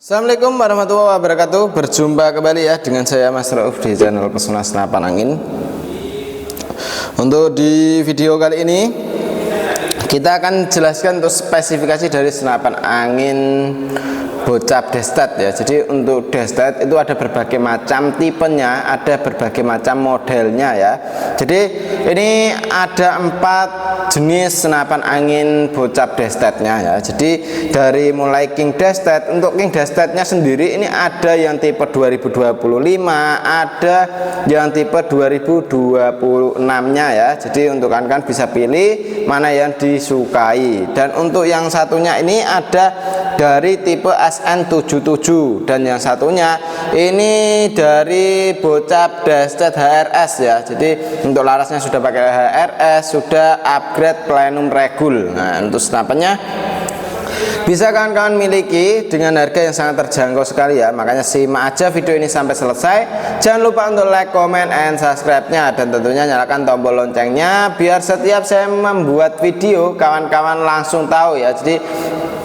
Assalamualaikum warahmatullahi wabarakatuh. Berjumpa kembali ya dengan saya Mas Rauf di channel Pesona Senapan Angin. Untuk di video kali ini kita akan jelaskan untuk spesifikasi dari senapan angin bocap destet ya. Jadi untuk destet itu ada berbagai macam tipenya, ada berbagai macam modelnya ya. Jadi ini ada 4 jenis senapan angin bocap destetnya ya. Jadi dari mulai king destet, untuk king destetnya sendiri ini ada yang tipe 2025, ada yang tipe 2026 nya ya. Jadi untuk kan bisa pilih mana yang disukai. Dan untuk yang satunya ini ada dari tipe SN77 dan yang satunya ini dari bocap destet HRS ya. Jadi untuk larasnya sudah pakai HRS, sudah upgrade plenum regul. Nah, untuk senapannya bisa kawan-kawan miliki dengan harga yang sangat terjangkau sekali ya. Makanya simak aja video ini sampai selesai. Jangan lupa untuk like, comment, and subscribe-nya, dan tentunya nyalakan tombol loncengnya biar setiap saya membuat video kawan-kawan langsung tahu ya. Jadi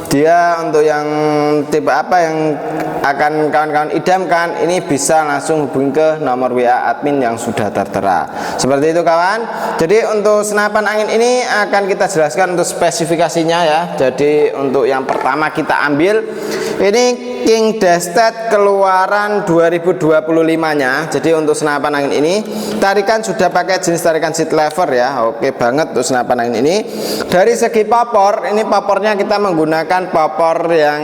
dia untuk yang tipe apa yang akan kawan-kawan idamkan ini bisa langsung hubungi ke nomor WA admin yang sudah tertera. Seperti itu kawan. Jadi untuk senapan angin ini akan kita jelaskan untuk spesifikasinya ya. Jadi untuk yang pertama kita ambil ini king destet keluaran 2025 nya. Jadi untuk senapan angin ini tarikan sudah pakai jenis tarikan seat lever ya. Oke banget untuk senapan angin ini. Dari segi popor, ini popornya kita menggunakan popor yang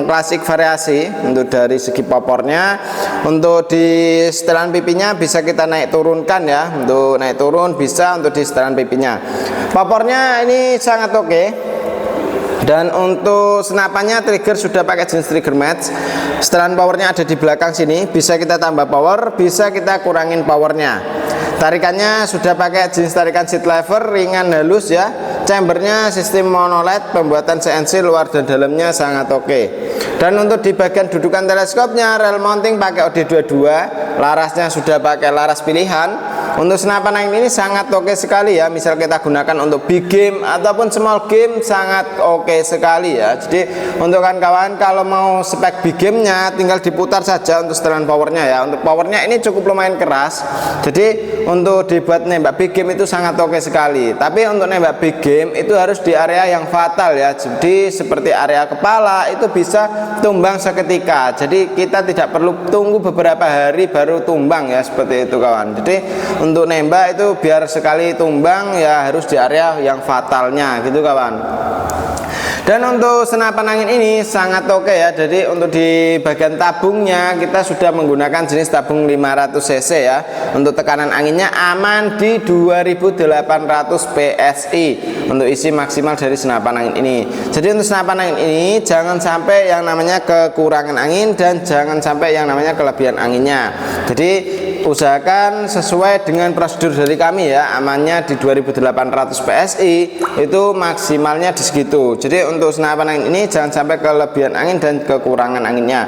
klasik variasi. Untuk dari segi popornya, untuk di setelan pipinya bisa kita naik turunkan ya. Untuk naik turun bisa untuk di setelan pipinya. Popornya ini sangat oke. Dan untuk senapannya trigger sudah pakai jenis trigger match. Setelan powernya ada di belakang sini. Bisa kita tambah power, bisa kita kurangin powernya. Tarikannya sudah pakai jenis tarikan seat lever, ringan halus ya. Chambernya sistem monoled, pembuatan CNC luar dan dalamnya sangat oke. Dan untuk di bagian dudukan teleskopnya, rail mounting pakai OD22, larasnya sudah pakai laras pilihan. Untuk senapan angin ini sangat oke sekali ya. Misal kita gunakan untuk big game ataupun small game sangat oke sekali ya. Jadi untuk kawan-kawan kalau mau spek big gamenya tinggal diputar saja untuk setelan powernya ya. Untuk powernya ini cukup lumayan keras. Jadi untuk dibuat nembak big game itu sangat oke sekali. Tapi untuk nembak big game itu harus di area yang fatal ya. Jadi seperti area kepala itu bisa tumbang seketika. Jadi kita tidak perlu tunggu beberapa hari baru tumbang ya, seperti itu kawan. Jadi untuk nembak itu biar sekali tumbang ya harus di area yang fatalnya gitu kawan. Dan untuk senapan angin ini sangat oke ya. Jadi untuk di bagian tabungnya kita sudah menggunakan jenis tabung 500 cc ya. Untuk tekanan anginnya aman di 2800 PSI untuk isi maksimal dari senapan angin ini. Jadi untuk senapan angin ini jangan sampai yang namanya kekurangan angin dan jangan sampai yang namanya kelebihan anginnya. Jadi usahakan sesuai dengan prosedur dari kami ya, amannya di 2800 PSI itu maksimalnya di segitu. Jadi untuk senapan angin ini jangan sampai kelebihan angin dan kekurangan anginnya.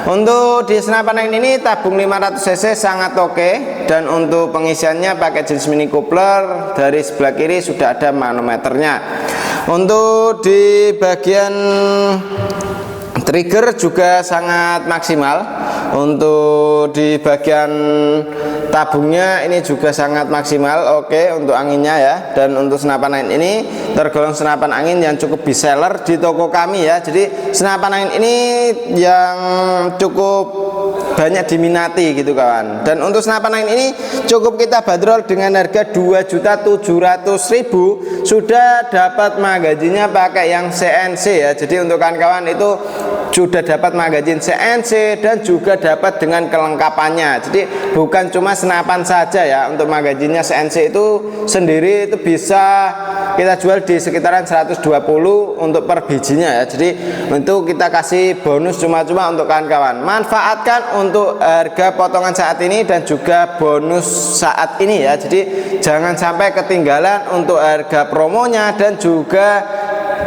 Untuk di senapan angin ini tabung 500 cc sangat oke. Dan untuk pengisiannya pakai jenis mini coupler, dari sebelah kiri sudah ada manometernya. Untuk di bagian trigger juga sangat maksimal. Untuk di bagian tabungnya ini juga sangat maksimal oke untuk anginnya ya. Dan untuk senapan angin ini tergolong senapan angin yang cukup best seller di toko kami ya. Jadi senapan angin ini yang cukup banyak diminati gitu kawan. Dan untuk senapan angin ini cukup kita bandrol dengan harga 2.700.000 sudah dapat magazinnya pakai yang CNC ya. Jadi untuk kawan-kawan itu sudah dapat magazin CNC dan juga dapat dengan kelengkapannya. Jadi bukan cuma senapan saja ya. Untuk magazinnya CNC itu sendiri itu bisa kita jual di sekitaran 120 untuk per bijinya ya. Jadi untuk kita kasih bonus cuma-cuma untuk kawan-kawan. Manfaatkan untuk harga potongan saat ini dan juga bonus saat ini ya. Jadi jangan sampai ketinggalan untuk harga promonya dan juga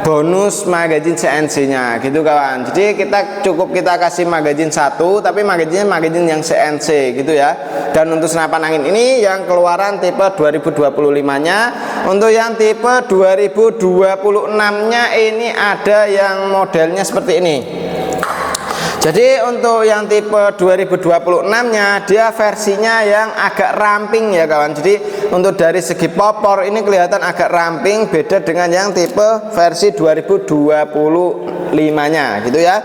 bonus magazin CNC nya gitu kawan. Jadi kita kasih magazin satu tapi magazinnya magazin yang CNC gitu ya. Dan untuk senapan angin ini yang keluaran tipe 2025 nya. Untuk yang tipe 2026 nya ini ada yang modelnya seperti ini. Jadi untuk yang tipe 2026-nya dia versinya yang agak ramping ya kawan. Jadi untuk dari segi popor ini kelihatan agak ramping, beda dengan yang tipe versi 2025-nya gitu ya.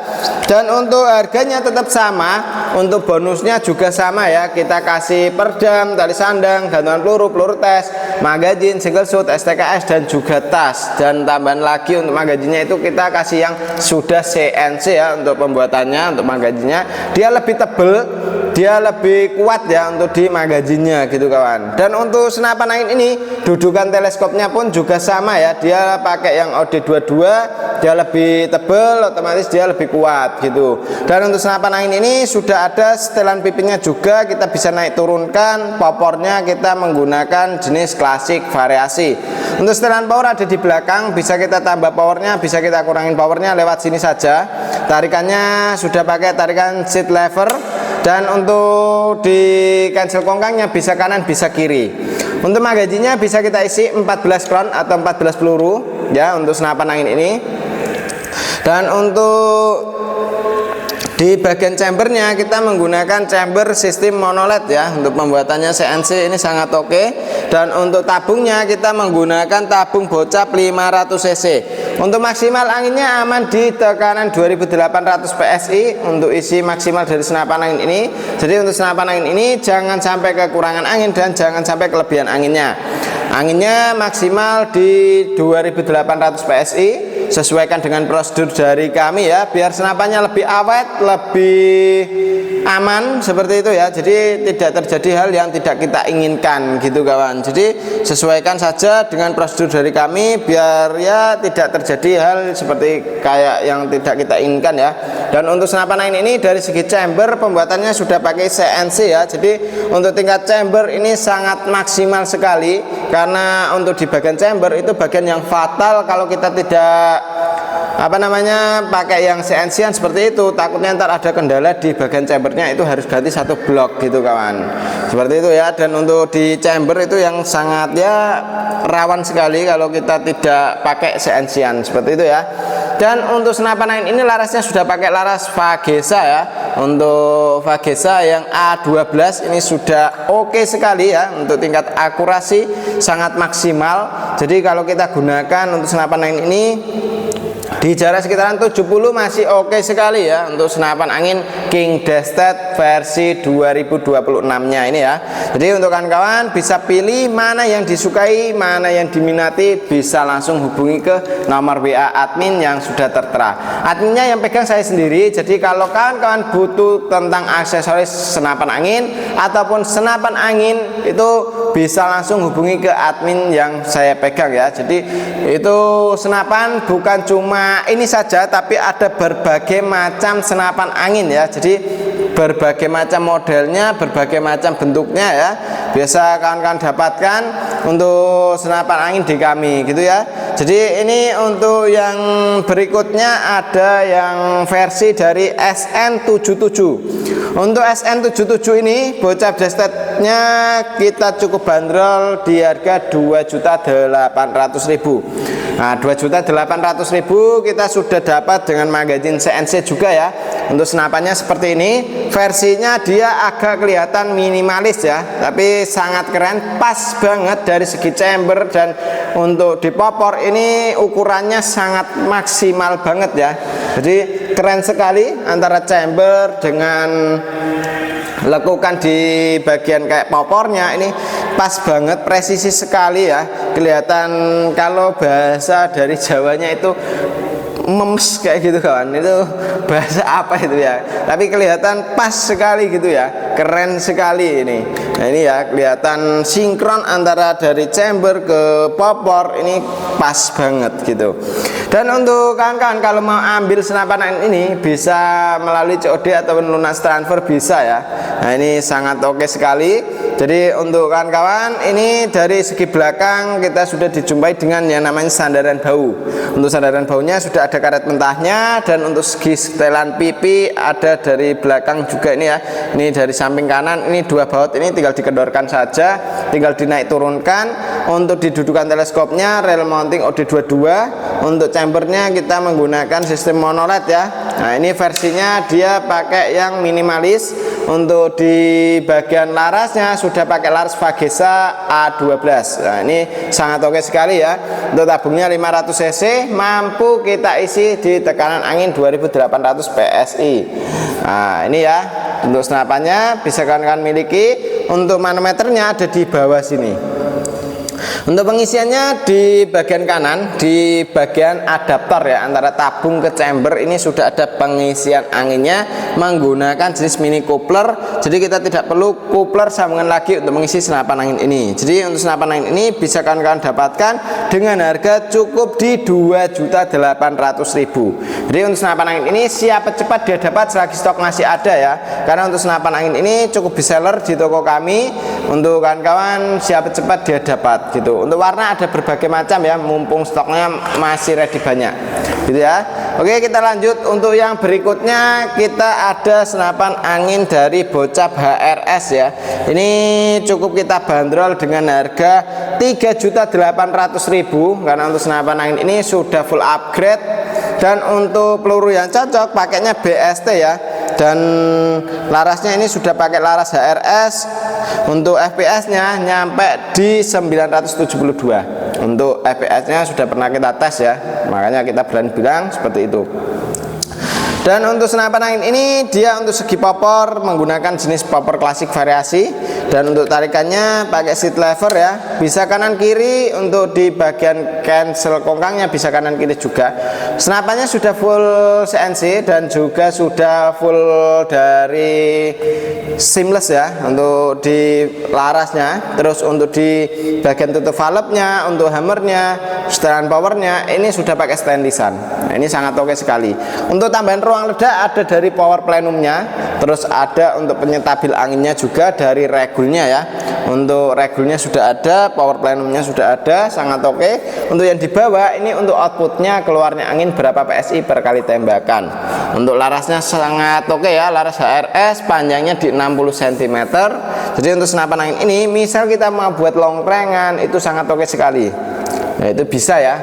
Dan untuk harganya tetap sama. Untuk bonusnya juga sama ya. Kita kasih perdam, tali sandang, gantungan peluru, peluru tes, magazin, single shot, STKS dan juga tas. Dan tambahan lagi untuk magazinnya itu kita kasih yang sudah CNC ya untuk pembuatannya. Untuk magazinnya dia lebih tebel, dia lebih kuat ya untuk di magazinnya gitu kawan. Dan untuk senapan angin ini dudukan teleskopnya pun juga sama ya, dia pakai yang OD22, dia lebih tebel, otomatis dia lebih kuat gitu. Dan untuk senapan angin ini sudah ada setelan pipinya juga, kita bisa naik turunkan. Popornya kita menggunakan jenis klasik variasi. Untuk setelan power ada di belakang, bisa kita tambah powernya, bisa kita kurangin powernya lewat sini saja. Tarikannya sudah pakai tarikan seat lever. Dan untuk di cancel kongkangnya bisa kanan bisa kiri. Untuk magazinnya bisa kita isi 14 round atau 14 peluru ya untuk senapan angin ini. Dan untuk di bagian chambernya kita menggunakan chamber sistem monoled ya. Untuk pembuatannya CNC ini sangat oke. Dan untuk tabungnya kita menggunakan tabung bocap 500 cc. Untuk maksimal anginnya aman di tekanan 2800 PSI untuk isi maksimal dari senapan angin ini. Jadi untuk senapan angin ini jangan sampai kekurangan angin dan jangan sampai kelebihan anginnya. Anginnya maksimal di 2800 PSI. Sesuaikan dengan prosedur dari kami ya, biar senapannya lebih awet, lebih aman seperti itu ya. Jadi tidak terjadi hal yang tidak kita inginkan gitu kawan. Jadi sesuaikan saja dengan prosedur dari kami biar ya tidak terjadi hal seperti kayak yang tidak kita inginkan ya. Dan untuk senapan angin ini dari segi chamber pembuatannya sudah pakai CNC ya. Jadi untuk tingkat chamber ini sangat maksimal sekali, karena untuk di bagian chamber itu bagian yang fatal kalau kita tidak pakai yang CNC-an seperti itu, takutnya ntar ada kendala di bagian chambernya, itu harus ganti satu blok gitu kawan, seperti itu ya. Dan untuk di chamber itu yang sangat ya rawan sekali kalau kita tidak pakai CNC-an seperti itu ya. Dan untuk senapan angin ini larasnya sudah pakai laras Vagesa ya. Untuk Vagesa yang A12 ini sudah oke sekali ya, untuk tingkat akurasi sangat maksimal. Jadi kalau kita gunakan untuk senapan angin ini di jarak sekitaran 70 masih oke sekali ya untuk senapan angin King Destet versi 2026-nya ini ya. Jadi untuk kawan-kawan bisa pilih mana yang disukai, mana yang diminati, bisa langsung hubungi ke nomor WA admin yang sudah tertera. Adminnya yang pegang saya sendiri. Jadi kalau kawan-kawan butuh tentang aksesoris senapan angin ataupun senapan angin, itu bisa langsung hubungi ke admin yang saya pegang ya. Jadi itu senapan bukan cuma ini saja, tapi ada berbagai macam senapan angin ya. Jadi berbagai macam modelnya, berbagai macam bentuknya ya, biasa kawan-kawan dapatkan untuk senapan angin di kami gitu ya. Jadi ini untuk yang berikutnya ada yang versi dari SN77. Untuk SN77 ini bocap destetnya kita cukup bandrol di harga 2.800.000. Nah 2.800.000 kita sudah dapat dengan magazin CNC juga ya. Untuk senapannya seperti ini, versinya dia agak kelihatan minimalis ya, tapi sangat keren, pas banget dari segi chamber. Dan untuk di popor ini ukurannya sangat maksimal banget ya. Jadi keren sekali antara chamber dengan lekukan di bagian kayak popornya, ini pas banget, presisi sekali ya. Kelihatan kalau bahasa dari Jawanya itu memes kayak gitu kawan, itu bahasa apa itu ya, tapi kelihatan pas sekali gitu ya, keren sekali ini. Nah ini ya kelihatan sinkron antara dari chamber ke popor, ini pas banget gitu. Dan untuk kawan-kawan kalau mau ambil senapan ini bisa melalui COD ataupun lunas transfer bisa ya. Nah ini sangat oke sekali. Jadi untuk kawan-kawan ini dari segi belakang kita sudah dijumpai dengan yang namanya sandaran bau. Untuk sandaran baunya sudah ada karet mentahnya, dan untuk segi setelan pipi ada dari belakang juga ini ya. Ini dari samping kanan, ini dua baut ini tinggal dikedorkan saja, tinggal dinaik turunkan. Untuk didudukan teleskopnya rel mounting OD22. Untuk chambernya kita menggunakan sistem monoled ya. Nah ini versinya dia pakai yang minimalis. Untuk di bagian larasnya sudah pakai laras Vagesa A12. Nah ini sangat oke sekali ya. Untuk tabungnya 500 cc, mampu kita isi di tekanan angin 2800 PSI. Nah ini ya, untuk senapannya bisa kawan-kawan miliki. Untuk manometernya ada di bawah sini. Untuk pengisiannya di bagian kanan, di bagian adaptor ya, antara tabung ke chamber ini sudah ada pengisian anginnya menggunakan jenis mini coupler. Jadi kita tidak perlu coupler sambungan lagi untuk mengisi senapan angin ini. Jadi untuk senapan angin ini bisa kawan-kawan dapatkan dengan harga cukup di 2.800.000. Jadi untuk senapan angin ini siap cepat dia dapat selagi stok masih ada ya. Karena untuk senapan angin ini cukup bestseller di toko kami. Untuk kawan-kawan siap cepat dia dapat gitu. Untuk warna ada berbagai macam ya, mumpung stoknya masih ready banyak gitu ya. Oke, kita lanjut. Untuk yang berikutnya kita ada senapan angin dari Bocap HRS ya. Ini cukup kita bandrol dengan harga 3.800.000 karena untuk senapan angin ini sudah full upgrade. Dan untuk peluru yang cocok pakainya BST ya. Dan larasnya ini sudah pakai laras HRS. Untuk FPS-nya nyampe di 972. Untuk FPS-nya sudah pernah kita tes ya, makanya kita berani bilang seperti itu. Dan untuk senapan angin ini dia untuk segi popor menggunakan jenis popor klasik variasi. Dan untuk tarikannya pakai seat lever ya, bisa kanan kiri. Untuk di bagian cancel kongkangnya bisa kanan kiri juga. Senapannya sudah full CNC dan juga sudah full dari seamless ya untuk di larasnya. Terus untuk di bagian tutup valve-nya, untuk hammernya, setelan powernya ini sudah pakai stainlessan. Nah, ini sangat oke sekali. Untuk tambahan ruang ledak ada dari power plenumnya. Terus ada untuk penyetabil anginnya juga dari regulnya ya. Untuk regulnya sudah ada, power plenumnya sudah ada, sangat oke. Untuk yang di bawah ini untuk outputnya keluarnya angin berapa PSI per kali tembakan. Untuk larasnya sangat oke ya, laras HRS panjangnya di 60 cm. Jadi untuk senapan angin ini misal kita mau buat longrengan itu sangat oke sekali. Nah itu bisa ya.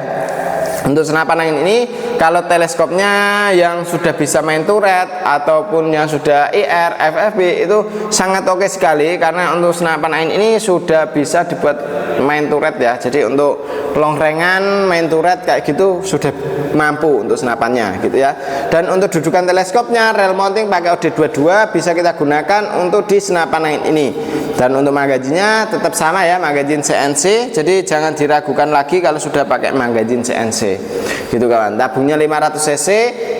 Untuk senapan angin ini kalau teleskopnya yang sudah bisa main turret ataupun yang sudah IR, FFB itu sangat oke sekali karena untuk senapan angin ini sudah bisa dibuat main turret ya. Jadi untuk longrengan main turret kayak gitu sudah mampu untuk senapannya gitu ya. Dan untuk dudukan teleskopnya rail mounting pakai OD22 bisa kita gunakan untuk di senapan angin ini. Dan untuk magazinnya tetap sama ya, magazin CNC. Jadi jangan diragukan lagi kalau sudah pakai magazin CNC. Gitu kawan. Tabungnya 500 cc,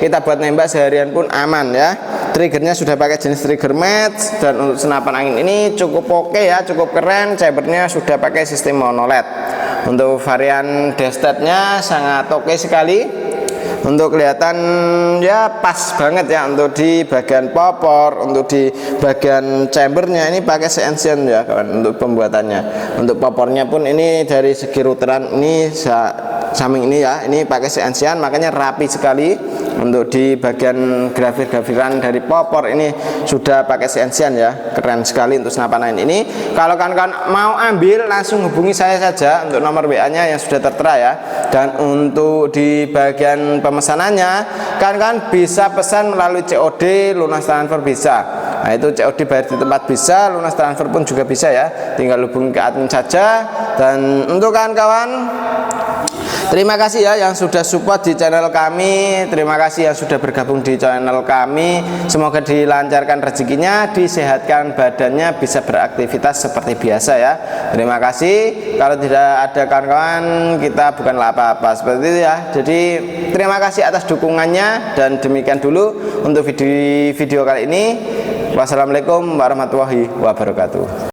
kita buat nembak seharian pun aman ya. Triggernya sudah pakai jenis trigger match. Dan untuk senapan angin ini cukup oke ya, cukup keren. Chambernya sudah pakai sistem monoled. Untuk varian destetnya sangat oke sekali. Untuk kelihatan ya pas banget ya untuk di bagian popor, untuk di bagian chambernya ini pakai CNC ya kawan untuk pembuatannya. Untuk popornya pun ini dari segi routeran ini samping ini ya, ini pakai CNC makanya rapi sekali. Untuk di bagian grafir-grafiran dari popor ini sudah pakai CNC ya, keren sekali untuk senapan angin ini. Kalau kawan-kawan mau ambil langsung hubungi saya saja untuk nomor WA-nya yang sudah tertera ya. Dan untuk di bagian pemesanannya kawan-kawan bisa pesan melalui COD, lunas transfer bisa. Nah itu COD bayar di tempat bisa, lunas transfer pun juga bisa ya, tinggal hubungi ke admin saja. Dan untuk kawan-kawan terima kasih ya yang sudah support di channel kami. Terima kasih yang sudah bergabung di channel kami. Semoga dilancarkan rezekinya, disehatkan badannya, bisa beraktivitas seperti biasa ya. Terima kasih. Kalau tidak ada kawan-kawan kita bukanlah apa-apa, seperti itu ya. Jadi terima kasih atas dukungannya. Dan demikian dulu untuk video kali ini. Wassalamualaikum warahmatullahi wabarakatuh.